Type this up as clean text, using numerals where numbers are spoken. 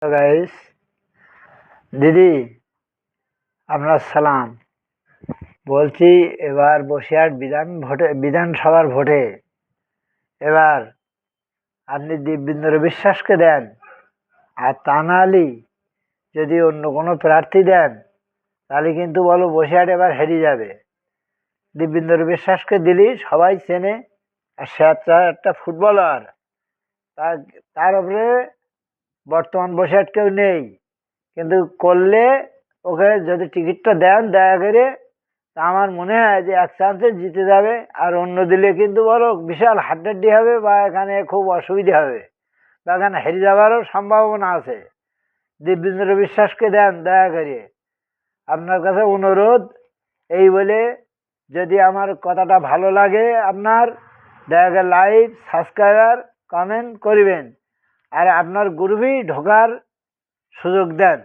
Guys, দিদি আপনার সালাম। বলছি, এবার বসিরহাট বিধানসভার ভোটে এবার আপনি দিব্যেন্দু বিশ্বাসকে দেন, আর তা নাহলে যদি অন্য কোনো প্রার্থী দেন তাহলে কিন্তু বলো বসিরহাট এবার হেরে যাবে। দিব্যেন্দু বিশ্বাসকে দিলি সবাই চেনে, আর সে একটা ফুটবলার। তার তার উপরে বর্তমান বসিরহাট কেউ নেই, কিন্তু করলে ওকে যদি টিকিটটা দেন দয়া করে, তা আমার মনে হয় যে এক চান্সে জিতে যাবে। আর অন্য দিলে কিন্তু বলো বিশাল হাড্ডাড্ডি হবে, বা এখানে খুব অসুবিধা হবে, বা এখানে হেরে যাওয়ারও সম্ভাবনা আছে। দিব্যেন্দু বিশ্বাসকে দেন দয়া করে, আপনার কাছে অনুরোধ। এই বলে, যদি আমার কথাটা ভালো লাগে আপনার, দয়া করে লাইক, সাবস্ক্রাইবার, কমেন্ট করবেন, আর আপনার গ্রুপেই ঢোকার সুযোগ দেন।